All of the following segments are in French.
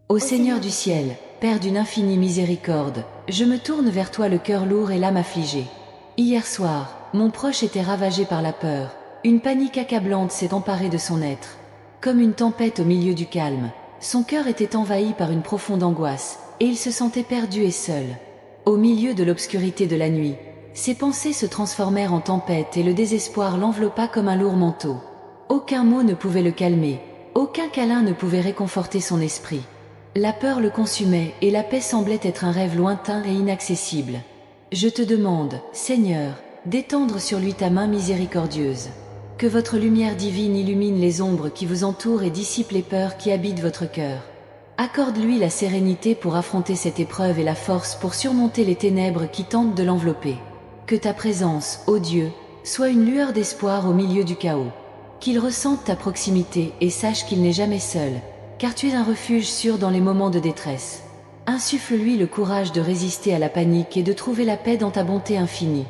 Ô Seigneur du ciel, Père d'une infinie miséricorde, je me tourne vers toi le cœur lourd et l'âme affligée. Hier soir, mon proche était ravagé par la peur. Une panique accablante s'est emparée de son être. Comme une tempête au milieu du calme, son cœur était envahi par une profonde angoisse, et il se sentait perdu et seul. Au milieu de l'obscurité de la nuit, ses pensées se transformèrent en tempête et le désespoir l'enveloppa comme un lourd manteau. Aucun mot ne pouvait le calmer, aucun câlin ne pouvait réconforter son esprit. La peur le consumait et la paix semblait être un rêve lointain et inaccessible. Je te demande, Seigneur, d'étendre sur lui ta main miséricordieuse. Que votre lumière divine illumine les ombres qui vous entourent et dissipe les peurs qui habitent votre cœur. Accorde-lui la sérénité pour affronter cette épreuve et la force pour surmonter les ténèbres qui tentent de l'envelopper. Que ta présence, ô Dieu, soit une lueur d'espoir au milieu du chaos. Qu'il ressente ta proximité et sache qu'il n'est jamais seul, car tu es un refuge sûr dans les moments de détresse. Insuffle-lui le courage de résister à la panique et de trouver la paix dans ta bonté infinie.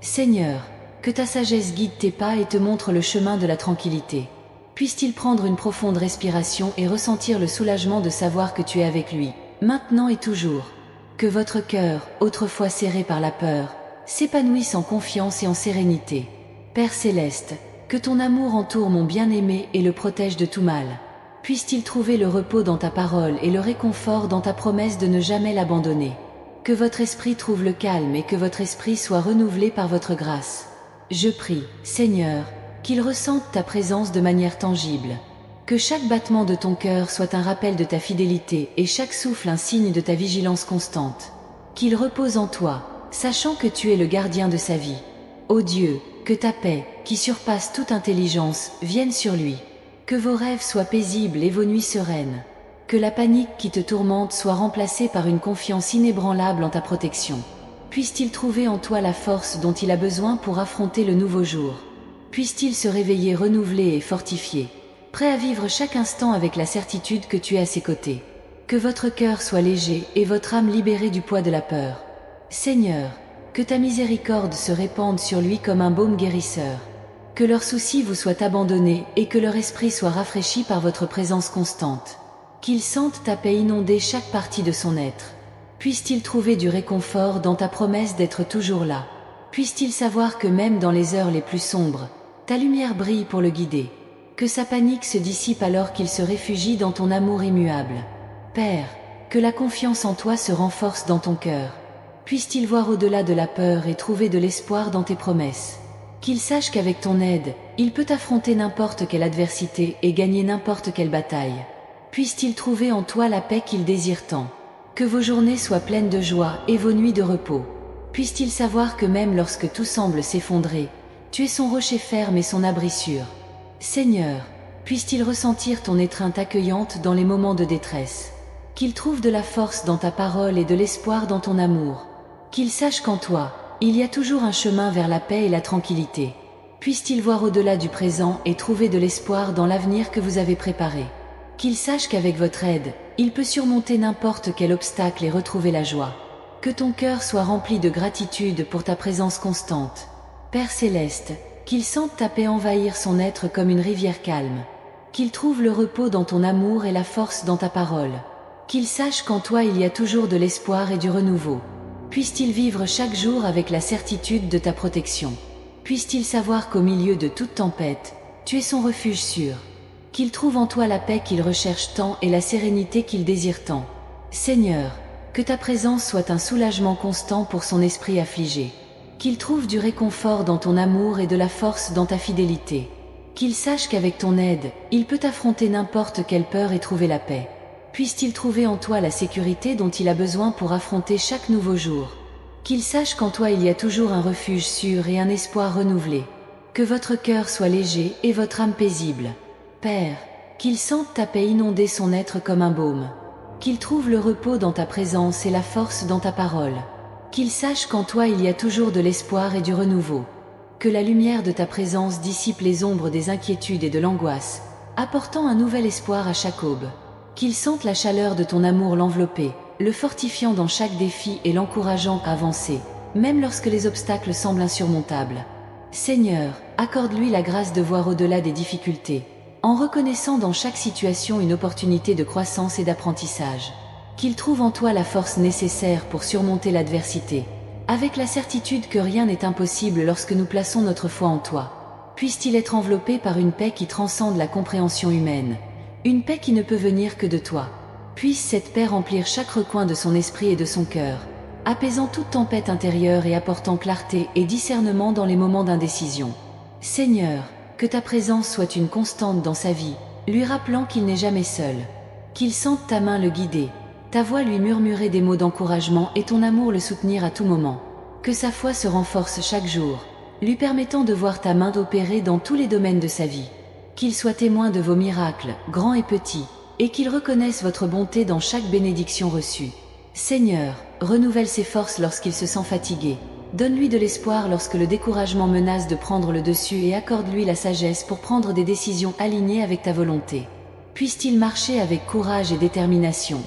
Seigneur, que ta sagesse guide tes pas et te montre le chemin de la tranquillité. Puisse-t-il prendre une profonde respiration et ressentir le soulagement de savoir que tu es avec lui, maintenant et toujours. Que votre cœur, autrefois serré par la peur, s'épanouisse en confiance et en sérénité. Père céleste, que ton amour entoure mon bien-aimé et le protège de tout mal. Puisse-t-il trouver le repos dans ta parole et le réconfort dans ta promesse de ne jamais l'abandonner. Que votre esprit trouve le calme et que votre esprit soit renouvelé par votre grâce. Je prie, Seigneur, qu'il ressente ta présence de manière tangible. Que chaque battement de ton cœur soit un rappel de ta fidélité et chaque souffle un signe de ta vigilance constante. Qu'il repose en toi, sachant que tu es le gardien de sa vie. Ô Dieu, que ta paix, qui surpasse toute intelligence, vienne sur lui. Que vos rêves soient paisibles et vos nuits sereines. Que la panique qui te tourmente soit remplacée par une confiance inébranlable en ta protection. Puisse-t-il trouver en toi la force dont il a besoin pour affronter le nouveau jour. Puisse-t-il se réveiller renouvelé et fortifié, prêt à vivre chaque instant avec la certitude que tu es à ses côtés. Que votre cœur soit léger et votre âme libérée du poids de la peur. Seigneur, que ta miséricorde se répande sur lui comme un baume guérisseur. Que leurs soucis vous soient abandonnés et que leur esprit soit rafraîchi par votre présence constante. Qu'ils sentent ta paix inonder chaque partie de son être. Puisse-t-il trouver du réconfort dans ta promesse d'être toujours là. Puisse-t-il savoir que même dans les heures les plus sombres, ta lumière brille pour le guider. Que sa panique se dissipe alors qu'il se réfugie dans ton amour immuable. Père, que la confiance en toi se renforce dans ton cœur. Puisse-t-il voir au-delà de la peur et trouver de l'espoir dans tes promesses. Qu'il sache qu'avec ton aide, il peut affronter n'importe quelle adversité et gagner n'importe quelle bataille. Puisse-t-il trouver en toi la paix qu'il désire tant. Que vos journées soient pleines de joie et vos nuits de repos. Puisse-t-il savoir que même lorsque tout semble s'effondrer, tu es son rocher ferme et son abri sûr. Seigneur, puisse-t-il ressentir ton étreinte accueillante dans les moments de détresse. Qu'il trouve de la force dans ta parole et de l'espoir dans ton amour. Qu'il sache qu'en toi, il y a toujours un chemin vers la paix et la tranquillité. Puisse-t-il voir au-delà du présent et trouver de l'espoir dans l'avenir que vous avez préparé. Qu'il sache qu'avec votre aide, il peut surmonter n'importe quel obstacle et retrouver la joie. Que ton cœur soit rempli de gratitude pour ta présence constante. Père céleste, qu'il sente ta paix envahir son être comme une rivière calme. Qu'il trouve le repos dans ton amour et la force dans ta parole. Qu'il sache qu'en toi il y a toujours de l'espoir et du renouveau. Puisse-t-il vivre chaque jour avec la certitude de ta protection. Puisse-t-il savoir qu'au milieu de toute tempête, tu es son refuge sûr. Qu'il trouve en toi la paix qu'il recherche tant et la sérénité qu'il désire tant. Seigneur, que ta présence soit un soulagement constant pour son esprit affligé. Qu'il trouve du réconfort dans ton amour et de la force dans ta fidélité. Qu'il sache qu'avec ton aide, il peut affronter n'importe quelle peur et trouver la paix. Puisse-t-il trouver en toi la sécurité dont il a besoin pour affronter chaque nouveau jour. Qu'il sache qu'en toi il y a toujours un refuge sûr et un espoir renouvelé. Que votre cœur soit léger et votre âme paisible. Père, qu'il sente ta paix inonder son être comme un baume. Qu'il trouve le repos dans ta présence et la force dans ta parole. Qu'il sache qu'en toi il y a toujours de l'espoir et du renouveau. Que la lumière de ta présence dissipe les ombres des inquiétudes et de l'angoisse, apportant un nouvel espoir à chaque aube. Qu'il sente la chaleur de ton amour l'envelopper, le fortifiant dans chaque défi et l'encourageant à avancer, même lorsque les obstacles semblent insurmontables. Seigneur, accorde-lui la grâce de voir au-delà des difficultés. en reconnaissant dans chaque situation une opportunité de croissance et d'apprentissage. Qu'il trouve en toi la force nécessaire pour surmonter l'adversité, avec la certitude que rien n'est impossible lorsque nous plaçons notre foi en toi. Puisse-t-il être enveloppé par une paix qui transcende la compréhension humaine, une paix qui ne peut venir que de toi. Puisse cette paix remplir chaque recoin de son esprit et de son cœur, apaisant toute tempête intérieure et apportant clarté et discernement dans les moments d'indécision. Seigneur, que ta présence soit une constante dans sa vie, lui rappelant qu'il n'est jamais seul. Qu'il sente ta main le guider, ta voix lui murmurer des mots d'encouragement et ton amour le soutenir à tout moment. Que sa foi se renforce chaque jour, lui permettant de voir ta main opérer dans tous les domaines de sa vie. Qu'il soit témoin de vos miracles, grands et petits, et qu'il reconnaisse votre bonté dans chaque bénédiction reçue. Seigneur, renouvelle ses forces lorsqu'il se sent fatigué. Donne-lui de l'espoir lorsque le découragement menace de prendre le dessus et accorde-lui la sagesse pour prendre des décisions alignées avec ta volonté. Puisse-t-il marcher avec courage et détermination,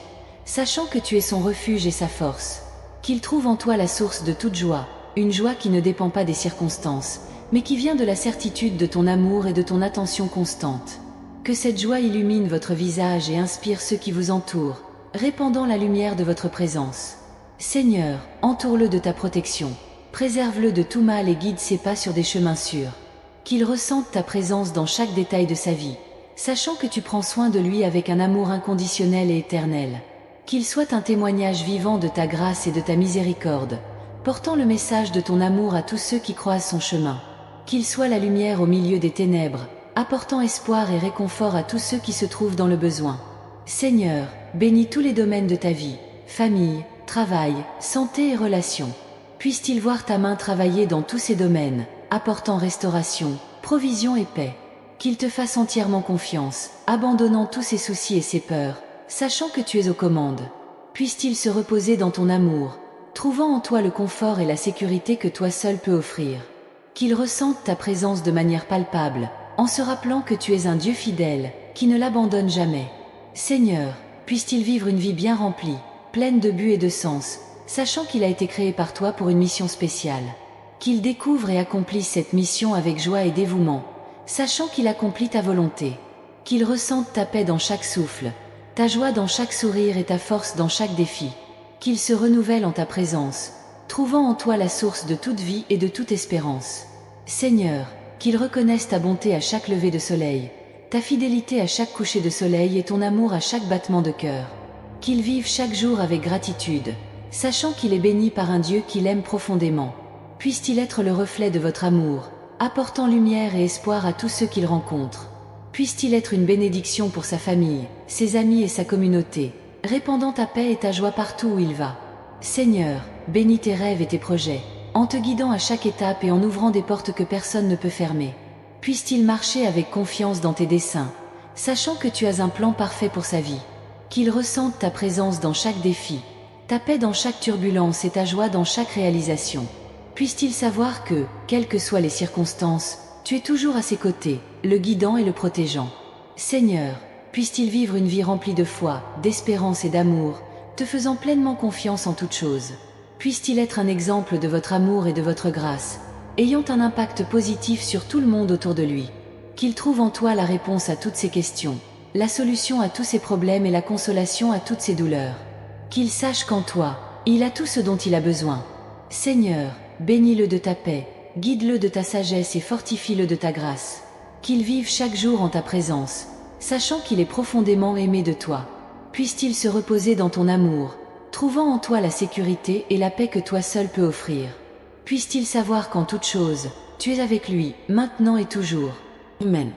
sachant que tu es son refuge et sa force. Qu'il trouve en toi la source de toute joie, une joie qui ne dépend pas des circonstances, mais qui vient de la certitude de ton amour et de ton attention constante. Que cette joie illumine votre visage et inspire ceux qui vous entourent, répandant la lumière de votre présence. Seigneur, entoure-le de ta protection, préserve-le de tout mal et guide ses pas sur des chemins sûrs. Qu'il ressente ta présence dans chaque détail de sa vie, sachant que tu prends soin de lui avec un amour inconditionnel et éternel. Qu'il soit un témoignage vivant de ta grâce et de ta miséricorde, portant le message de ton amour à tous ceux qui croisent son chemin. Qu'il soit la lumière au milieu des ténèbres, apportant espoir et réconfort à tous ceux qui se trouvent dans le besoin. Seigneur, bénis tous les domaines de ta vie, famille, travail, santé et relations. Puisse-t-il voir ta main travailler dans tous ces domaines, apportant restauration, provision et paix. Qu'il te fasse entièrement confiance, abandonnant tous ses soucis et ses peurs, sachant que tu es aux commandes. Puisse-t-il se reposer dans ton amour, trouvant en toi le confort et la sécurité que toi seul peux offrir. Qu'il ressente ta présence de manière palpable, en se rappelant que tu es un Dieu fidèle, qui ne l'abandonne jamais. Seigneur, puisse-t-il vivre une vie bien remplie, pleine de but et de sens, sachant qu'il a été créé par toi pour une mission spéciale. Qu'il découvre et accomplisse cette mission avec joie et dévouement, sachant qu'il accomplit ta volonté. Qu'il ressente ta paix dans chaque souffle, ta joie dans chaque sourire et ta force dans chaque défi. Qu'il se renouvelle en ta présence, trouvant en toi la source de toute vie et de toute espérance. Seigneur, qu'il reconnaisse ta bonté à chaque lever de soleil, ta fidélité à chaque coucher de soleil et ton amour à chaque battement de cœur. Qu'il vive chaque jour avec gratitude, sachant qu'il est béni par un Dieu qui l'aime profondément. Puisse-t-il être le reflet de votre amour, apportant lumière et espoir à tous ceux qu'il rencontre. Puisse-t-il être une bénédiction pour sa famille, ses amis et sa communauté, répandant ta paix et ta joie partout où il va. Seigneur, bénis tes rêves et tes projets, en te guidant à chaque étape et en ouvrant des portes que personne ne peut fermer. Puisse-t-il marcher avec confiance dans tes desseins, sachant que tu as un plan parfait pour sa vie. Qu'il ressente ta présence dans chaque défi, ta paix dans chaque turbulence et ta joie dans chaque réalisation. Puisse-t-il savoir que, quelles que soient les circonstances, tu es toujours à ses côtés, le guidant et le protégeant. Seigneur, puisse-t-il vivre une vie remplie de foi, d'espérance et d'amour, te faisant pleinement confiance en toutes choses. Puisse-t-il être un exemple de votre amour et de votre grâce, ayant un impact positif sur tout le monde autour de lui. Qu'il trouve en toi la réponse à toutes ses questions, la solution à tous ses problèmes et la consolation à toutes ses douleurs. Qu'il sache qu'en toi, il a tout ce dont il a besoin. Seigneur, bénis-le de ta paix, guide-le de ta sagesse et fortifie-le de ta grâce. Qu'il vive chaque jour en ta présence, sachant qu'il est profondément aimé de toi. Puisse-t-il se reposer dans ton amour, trouvant en toi la sécurité et la paix que toi seul peux offrir. Puisse-t-il savoir qu'en toute chose, tu es avec lui, maintenant et toujours. Amen.